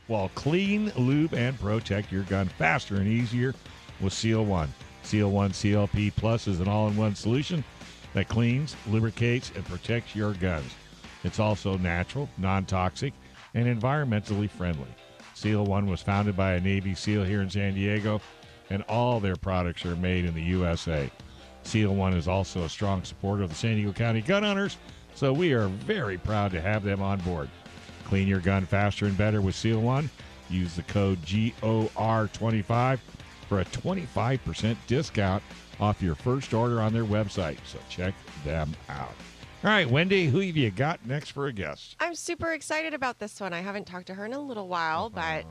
Well, clean, lube, and protect your gun faster and easier with Seal One. Seal One CLP Plus is an all-in-one solution that cleans, lubricates, and protects your guns. It's also natural, non-toxic, and environmentally friendly. Seal One was founded by a Navy SEAL here in San Diego, and all their products are made in the USA. Seal One is also a strong supporter of the San Diego County Gun Owners, so we are very proud to have them on board. Clean your gun faster and better with Seal One. Use the code GOR25 for a 25% discount off your first order on their website, so check them out. All right, Wendy, who have you got next for a guest? I'm super excited about this one. I haven't talked to her in a little while, but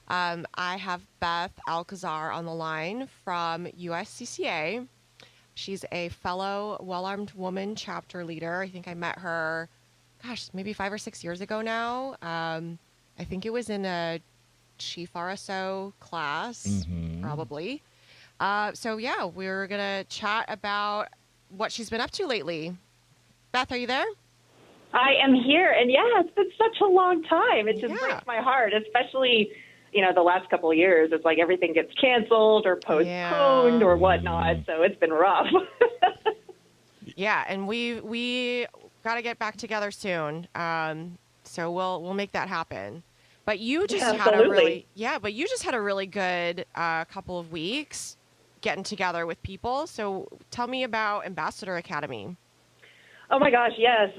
I have Beth Alcazar on the line from USCCA. She's a fellow well-armed woman chapter leader. I think I met her, maybe 5 or 6 years ago now. I think it was in a Chief RSO class, probably. So, yeah, we're going to chat about what she's been up to lately. Beth, are you there? I am here. And, yeah, it's been such a long time. It just breaks my heart, especially, the last couple of years. It's like everything gets canceled or postponed or whatnot. So it's been rough. Yeah, and we got to get back together soon. So we'll make that happen. But you just had a really good couple of weeks getting together with people. So tell me about Ambassador Academy. Oh, my gosh, yes.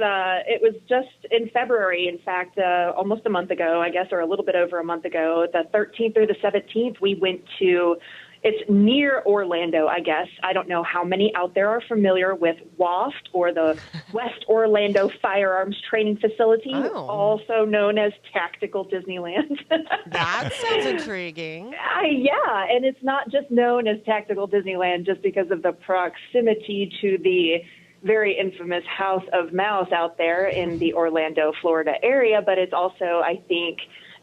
It was just in February, in fact, almost a month ago, I guess, or a little bit over a month ago, the 13th through the 17th, we went to, it's near Orlando, I guess. I don't know how many out there are familiar with WAFT, or the West Orlando Firearms Training Facility, also known as Tactical Disneyland. That sounds intriguing. Yeah, and it's not just known as Tactical Disneyland just because of the proximity to the very infamous House of Mouse out there in the Orlando, Florida area, but it's also, I think,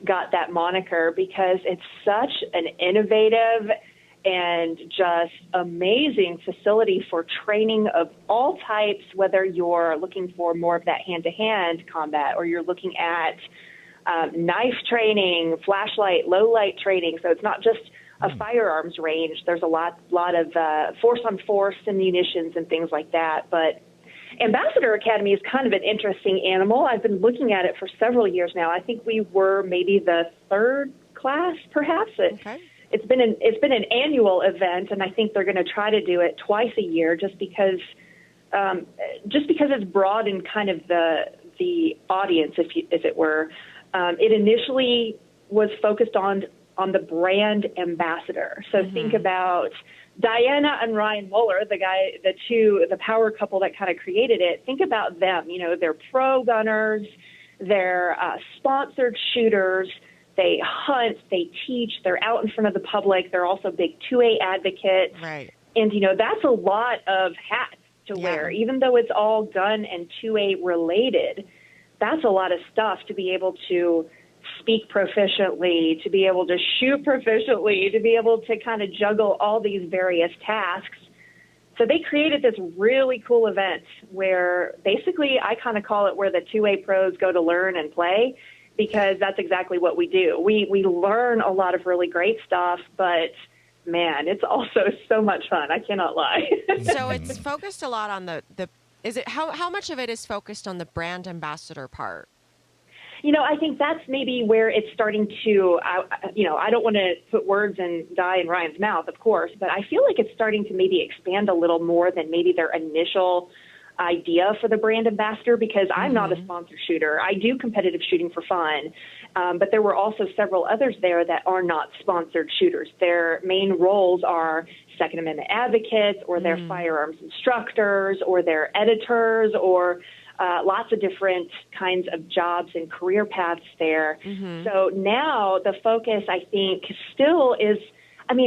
got that moniker because it's such an innovative and just amazing facility for training of all types, whether you're looking for more of that hand-to-hand combat or you're looking at knife training, flashlight, low-light training. So it's not just a firearms range. There's a lot of force-on-force and munitions and things like that. But Ambassador Academy is kind of an interesting animal. I've been looking at it for several years now. I think we were maybe the third class, perhaps. It's been an annual event, and I think they're going to try to do it twice a year, just because it's broad in kind of the audience, if it were. It initially was focused on the brand ambassador. So think about Diana and Ryan Muller, the power couple that kind of created it. Think about them. They're pro gunners, they're sponsored shooters, they hunt, they teach, they're out in front of the public. They're also big 2A advocates. Right. And, that's a lot of hats to wear. Even though it's all gun and 2A related, that's a lot of stuff to be able to speak proficiently, to be able to shoot proficiently, to be able to kind of juggle all these various tasks. So they created this really cool event where basically I kind of call it where the 2A pros go to learn and play, because that's exactly what we do. We learn a lot of really great stuff, but man, it's also so much fun. I cannot lie. So it's focused a lot on how much of it is focused on the brand ambassador part? I think that's maybe where it's starting to, I don't want to put words in Di and Ryan's mouth, of course, but I feel like it's starting to maybe expand a little more than maybe their initial idea for the brand ambassador, because I'm not a sponsored shooter. I do competitive shooting for fun, but there were also several others there that are not sponsored shooters. Their main roles are Second Amendment advocates, or they're firearms instructors, or they're editors, or lots of different kinds of jobs and career paths there. So now the focus, I think, still is,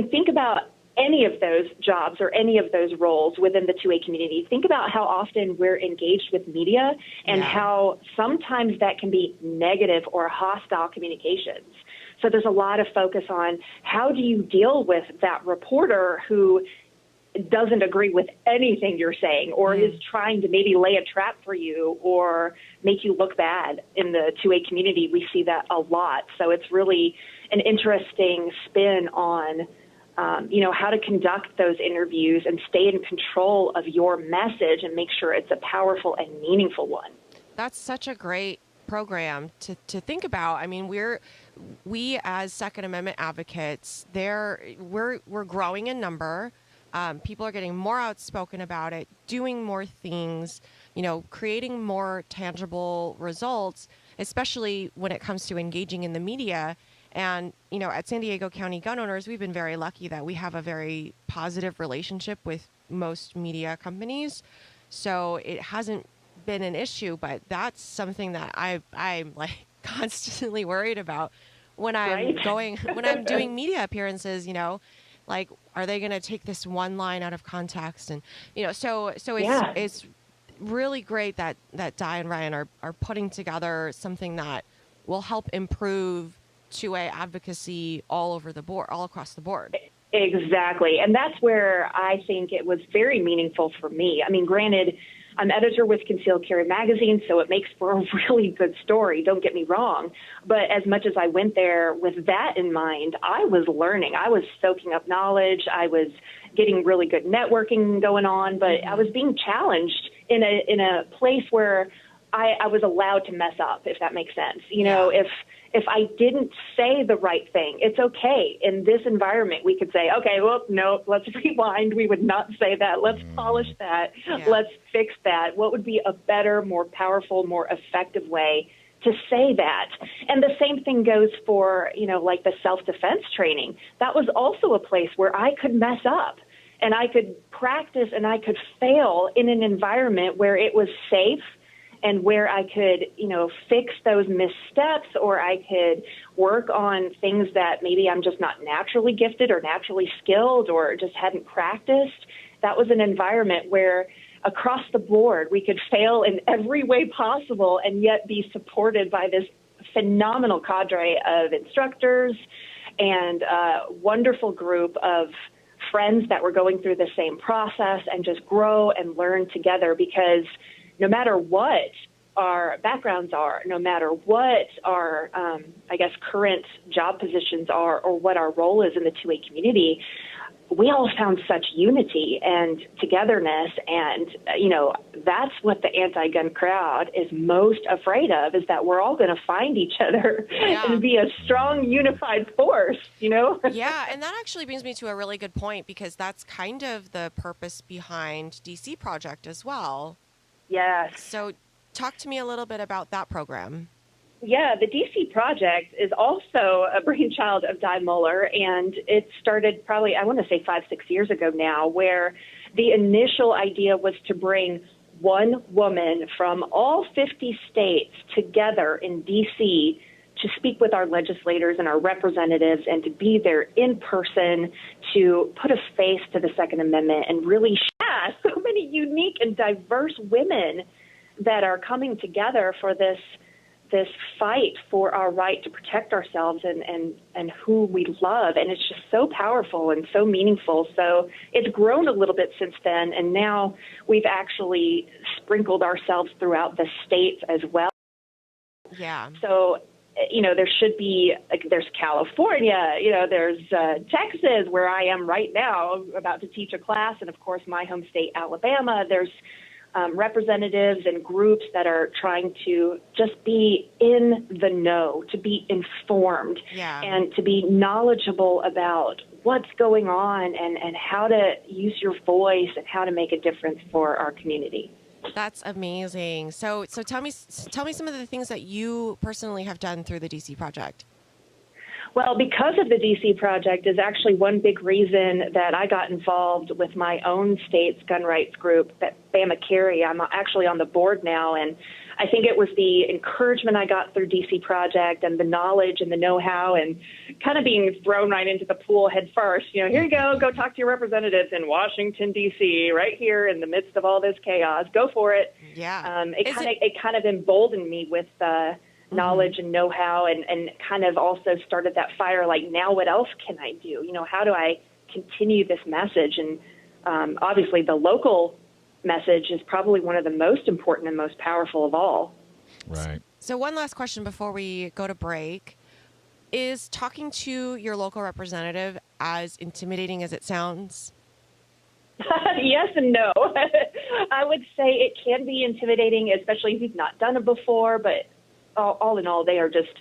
think about any of those jobs or any of those roles within the 2A community. Think about how often we're engaged with media and how sometimes that can be negative or hostile communications. So there's a lot of focus on how do you deal with that reporter who doesn't agree with anything you're saying, or is trying to maybe lay a trap for you or make you look bad. In the 2A community, we see that a lot. So it's really an interesting spin on, how to conduct those interviews and stay in control of your message and make sure it's a powerful and meaningful one. That's such a great program to think about. I mean, we as Second Amendment advocates, we're growing in number. People are getting more outspoken about it, doing more things, creating more tangible results, especially when it comes to engaging in the media. And, at San Diego County Gun Owners, we've been very lucky that we have a very positive relationship with most media companies. So it hasn't been an issue, but that's something that I'm like constantly worried about when I'm when I'm doing media appearances, like, are they going to take this one line out of context? And, so it's really great that Di and Ryan are putting together something that will help improve 2A advocacy all across the board. Exactly. And that's where I think it was very meaningful for me. I mean, granted, I'm editor with Concealed Carry Magazine, so it makes for a really good story, don't get me wrong. But as much as I went there with that in mind, I was learning. I was soaking up knowledge. I was getting really good networking going on, but I was being challenged in a place where I was allowed to mess up, if that makes sense. If I didn't say the right thing, it's okay. In this environment, we could say, okay, well, no, let's rewind. We would not say that. Let's polish that. Yeah. Let's fix that. What would be a better, more powerful, more effective way to say that? And the same thing goes for, like the self-defense training. That was also a place where I could mess up and I could practice and I could fail in an environment where it was safe and where I could, fix those missteps, or I could work on things that maybe I'm just not naturally gifted or naturally skilled or just hadn't practiced. That was an environment where across the board we could fail in every way possible and yet be supported by this phenomenal cadre of instructors and a wonderful group of friends that were going through the same process, and just grow and learn together, because no matter what our backgrounds are, no matter what our, current job positions are, or what our role is in the 2A community, we all found such unity and togetherness. And, that's what the anti-gun crowd is most afraid of, is that we're all going to find each other and be a strong, unified force, Yeah, and that actually brings me to a really good point, because that's kind of the purpose behind DC Project as well. Yes. So talk to me a little bit about that program. Yeah, the DC Project is also a brainchild of Di Muller, and it started probably, 5-6 years ago now, where the initial idea was to bring one woman from all 50 states together in DC to speak with our legislators and our representatives, and to be there in person to put a face to the Second Amendment and really so many unique and diverse women that are coming together for this fight for our right to protect ourselves and who we love. And it's just so powerful and so meaningful. So it's grown a little bit since then, and now we've actually sprinkled ourselves throughout the states as well. Yeah. So there should be, there's California, there's Texas, where I am right now about to teach a class, and of course my home state, Alabama. There's representatives and groups that are trying to just be in the know, to be informed, and to be knowledgeable about what's going on and how to use your voice and how to make a difference for our community. That's amazing. So tell me some of the things that you personally have done through the DC Project. Well, because of the DC Project is actually one big reason that I got involved with my own state's gun rights group, that Bama Carry. I'm actually on the board now, and I think it was the encouragement I got through DC Project and the knowledge and the know-how, and kind of being thrown right into the pool head first. Here you go talk to your representatives in Washington, D.C., right here in the midst of all this chaos. Go for it. Yeah. It kind of emboldened me with knowledge and know-how, and kind of also started that fire, like, now what else can I do? How do I continue this message? And obviously the local message is probably one of the most important and most powerful of all. Right. So one last question before we go to break. Is talking to your local representative as intimidating as it sounds? Yes and no. I would say it can be intimidating, especially if you've not done it before, but all in all, they are just,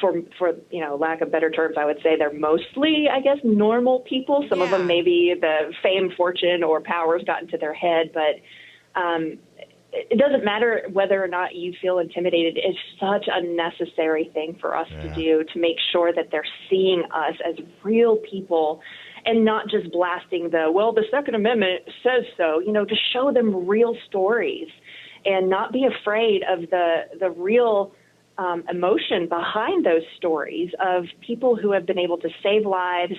for lack of better terms, I would say they're mostly, I guess, normal people. Some of them maybe the fame, fortune, or power's gotten to their head, but it doesn't matter whether or not you feel intimidated. It's such a necessary thing for us to do, to make sure that they're seeing us as real people and not just blasting the Second Amendment says so, to show them real stories and not be afraid of the real emotion behind those stories of people who have been able to save lives,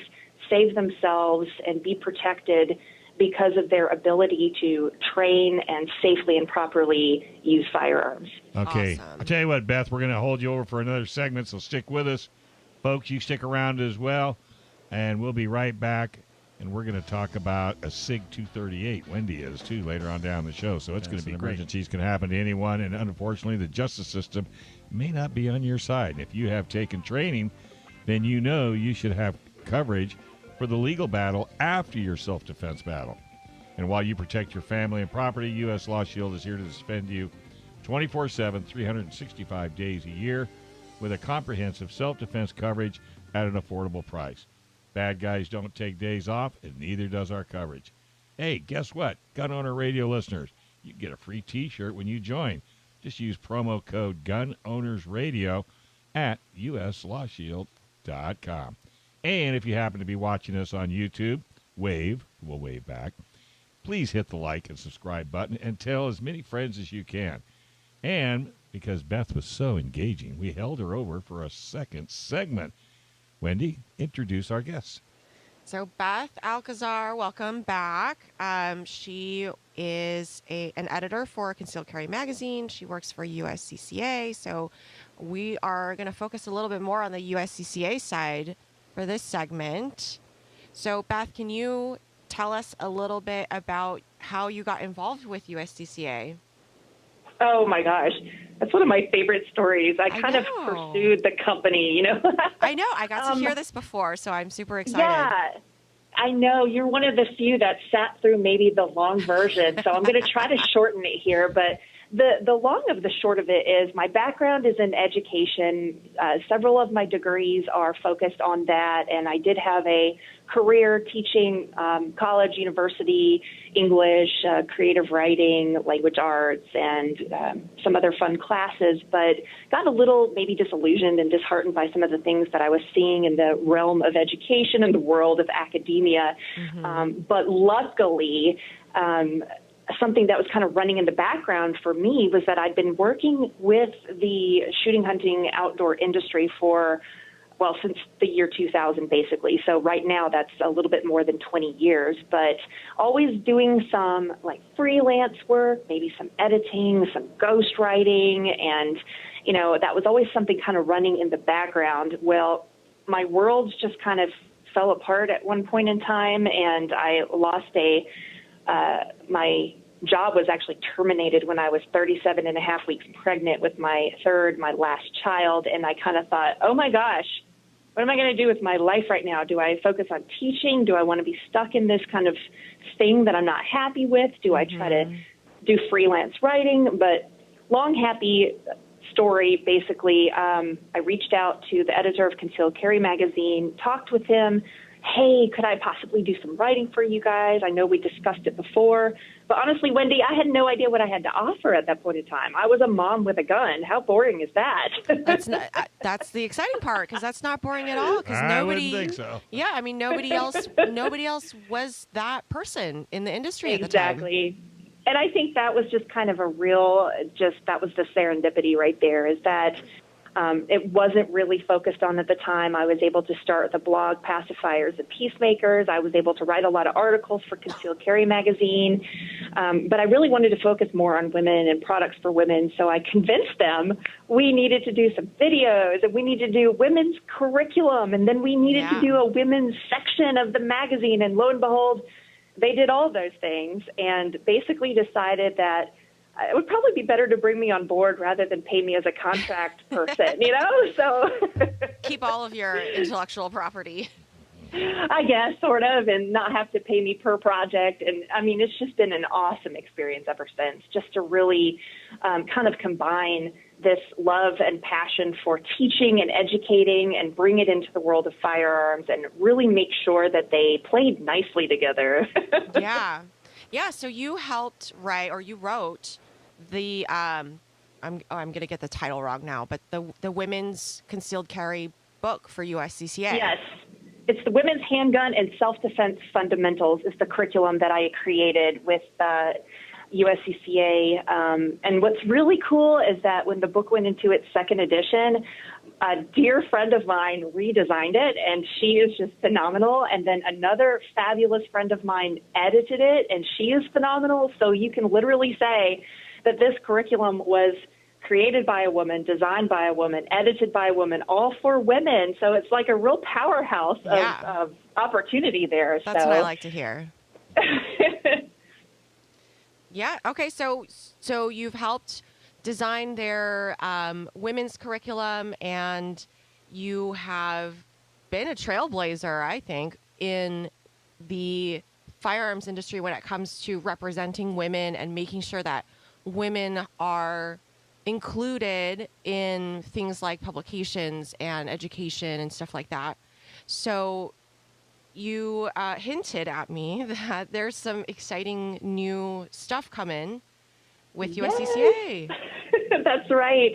save themselves, and be protected because of their ability to train and safely and properly use firearms. Okay. Awesome. I'll tell you what, Beth, we're going to hold you over for another segment, so stick with us. Folks, you stick around as well, and we'll be right back, and we're going to talk about a SIG 238. Wendy is, too, later on down the show, so it's going to be great. Emergencies can happen to anyone, and unfortunately, the justice system may not be on your side. And if you have taken training, then you should have coverage for the legal battle after your self-defense battle. And while you protect your family and property, U.S. Law Shield is here to defend you 24/7, 365 days a year with a comprehensive self-defense coverage at an affordable price. Bad guys don't take days off, and neither does our coverage. Hey, guess what? Gun Owner Radio listeners, you get a free T-shirt when you join. Just use promo code GUNOWNERSRADIO at uslawshield.com. And if you happen to be watching us on YouTube, we'll wave back. Please hit the like and subscribe button and tell as many friends as you can. And because Beth was so engaging, we held her over for a second segment. Wendy, introduce our guests. So Beth Alcazar, welcome back. She is an editor for Concealed Carry Magazine. She works for USCCA. So we are going to focus a little bit more on the USCCA side for this segment. So Beth, can you tell us a little bit about how you got involved with USCCA? Oh my gosh, that's one of my favorite stories. I kind of pursued the company, I know. I got to hear this before, so I'm super excited. Yeah, I know. You're one of the few that sat through maybe the long version, so I'm going to try to shorten it here. But the long of the short of it is my background is in education. Several of my degrees are focused on that, and I did have a career teaching college, university, English, creative writing, language arts, and some other fun classes, but got a little maybe disillusioned and disheartened by some of the things that I was seeing in the realm of education and the world of academia. Mm-hmm. But luckily, something that was kind of running in the background for me was that I'd been working with the shooting, hunting, outdoor industry since the year 2000, basically. So right now that's a little bit more than 20 years, but always doing some like freelance work, maybe some editing, some ghostwriting. And, that was always something kind of running in the background. Well, my worlds just kind of fell apart at one point in time, and I lost my job was actually terminated when I was 37 and a half weeks pregnant with my last child. And I kind of thought, oh my gosh, what am I going to do with my life right now? Do I focus on teaching? Do I want to be stuck in this kind of thing that I'm not happy with? Do I try to do freelance writing? But long, happy story, basically, I reached out to the editor of Concealed Carry Magazine, talked with him. Hey, could I possibly do some writing for you guys? I know we discussed it before. But honestly, Wendy, I had no idea what I had to offer at that point in time. I was a mom with a gun. How boring is that? That's the exciting part, because that's not boring at all. Because I wouldn't think so. Yeah, I mean, nobody else was that person in the industry at the time. Exactly. And I think that was just kind of that was the serendipity right there, is that it wasn't really focused on at the time. I was able to start the blog Pacifiers and Peacemakers. I was able to write a lot of articles for Concealed Carry Magazine. But I really wanted to focus more on women and products for women. So I convinced them we needed to do some videos, and we needed to do women's curriculum, and then we needed to do a women's section of the magazine. And lo and behold, they did all those things and basically decided that it would probably be better to bring me on board rather than pay me as a contract person, you know? So keep all of your intellectual property. I guess, sort of, and not have to pay me per project. And I mean, it's just been an awesome experience ever since, just to really kind of combine this love and passion for teaching and educating and bring it into the world of firearms and really make sure that they played nicely together. Yeah. Yeah. So you helped write, or you wrote the, I'm going to get the title wrong now, but the Women's Concealed Carry book for USCCA. Yes. It's the Women's Handgun and Self-Defense Fundamentals is the curriculum that I created with USCCA. And what's really cool is that when the book went into its second edition, a dear friend of mine redesigned it, and she is just phenomenal. And then another fabulous friend of mine edited it, and she is phenomenal. So you can literally say that this curriculum was created by a woman, designed by a woman, edited by a woman, all for women. So it's like a real powerhouse of opportunity there. That's what I like to hear. Yeah. Okay. So you've helped design their women's curriculum, and you have been a trailblazer, I think, in the firearms industry when it comes to representing women and making sure that women are included in things like publications and education and stuff like that. So you hinted at me that there's some exciting new stuff coming with USCCA. That's right.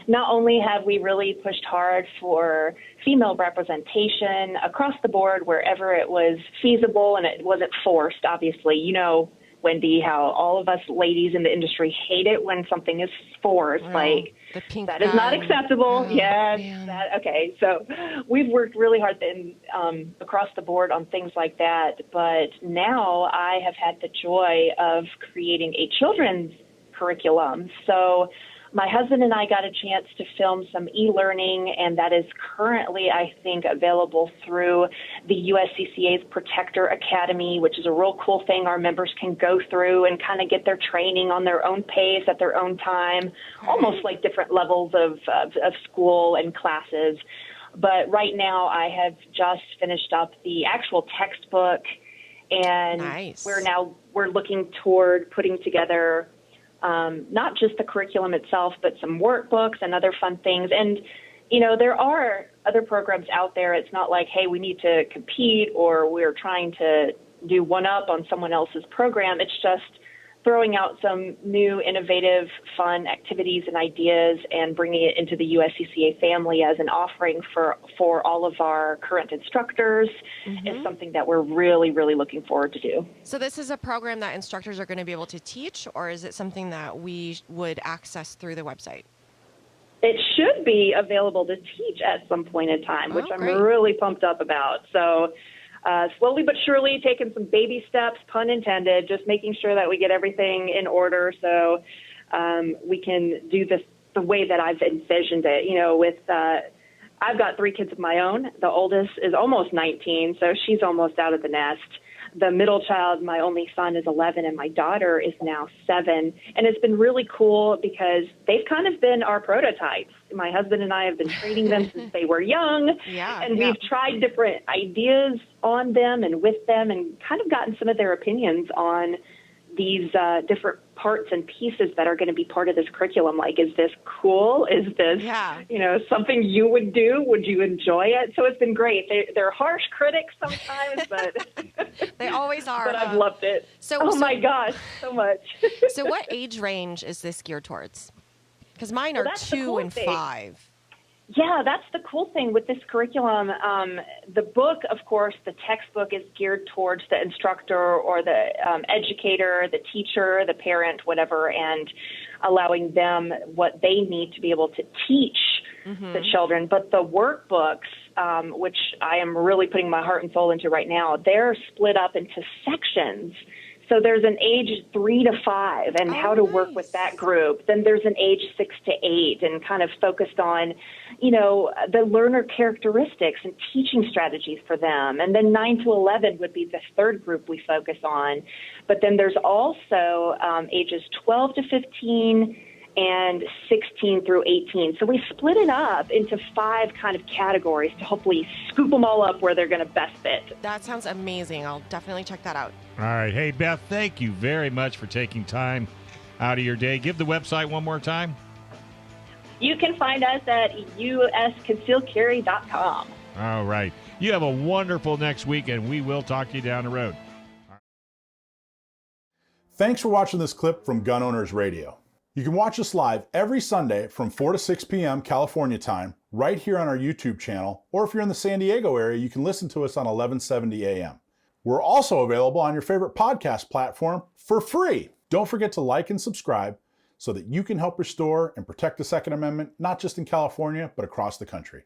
Not only have we really pushed hard for female representation across the board wherever it was feasible and it wasn't forced, obviously. You know, Wendy, how all of us ladies in the industry hate it when something is forced. Like, the pink that is not acceptable. Oh, yes. man. Okay. So we've worked really hard across the board on things like that. But now I have had the joy of creating a children's curriculum. So my husband and I got a chance to film some e-learning, and that is currently, I think, available through the USCCA's Protector Academy, which is a real cool thing our members can go through and kind of get their training on their own pace at their own time, almost like different levels of school and classes. But right now I have just finished up the actual textbook, and Nice. we're looking toward putting together not just the curriculum itself, but some workbooks and other fun things. And, you know, there are other programs out there. It's not like, hey, we need to compete or we're trying to do one up on someone else's program. It's just throwing out some new, innovative, fun activities and ideas and bringing it into the USCCA family as an offering for all of our current instructors is something that we're really, really looking forward to do. So this is a program that instructors are going to be able to teach, or is it something that we would access through the website? It should be available to teach at some point in time, which I'm great. really pumped up about. So slowly but surely taking some baby steps, pun intended, just making sure that we get everything in order so we can do this the way that I've envisioned it. You know, with I've got 3 kids of my own. The oldest is almost 19, so she's almost out of the nest. The middle child, my only son, is 11, and my daughter is now 7. And it's been really cool because they've kind of been our prototypes. My husband and I have been training them since they were young, and we've tried different ideas on them and with them and kind of gotten some of their opinions on these different parts and pieces that are going to be part of this curriculum. Like, is this cool? Is this, you know, something you would do? Would you enjoy it? So it's been great. They're harsh critics sometimes, but they always are. But I've loved it. So, my gosh, so much. So what age range is this geared towards? Because mine are 2 and 5. Yeah, that's the cool thing with this curriculum. The book, of course, the textbook is geared towards the instructor or the educator, the teacher, the parent, whatever, and allowing them what they need to be able to teach the children. But the workbooks, which I am really putting my heart and soul into right now, they're split up into sections. So there's an age 3 to 5 and how to work with that group. Then there's an age 6 to 8 and kind of focused on, the learner characteristics and teaching strategies for them. And then 9 to 11 would be the third group we focus on. But then there's also ages 12 to 15 and 16 through 18. So we split it up into 5 kind of categories to hopefully scoop them all up where they're going to best fit. That sounds amazing. I'll definitely check that out. All right. Hey, Beth, thank you very much for taking time out of your day. Give the website one more time. You can find us at usconcealedcarry.com. All right. You have a wonderful next week, and we will talk to you down the road. Thanks for watching this clip from Gun Owners Radio. You can watch us live every Sunday from 4 to 6 p.m. California time, right here on our YouTube channel, or if you're in the San Diego area, you can listen to us on 1170 a.m. We're also available on your favorite podcast platform for free. Don't forget to like and subscribe so that you can help restore and protect the Second Amendment, not just in California, but across the country.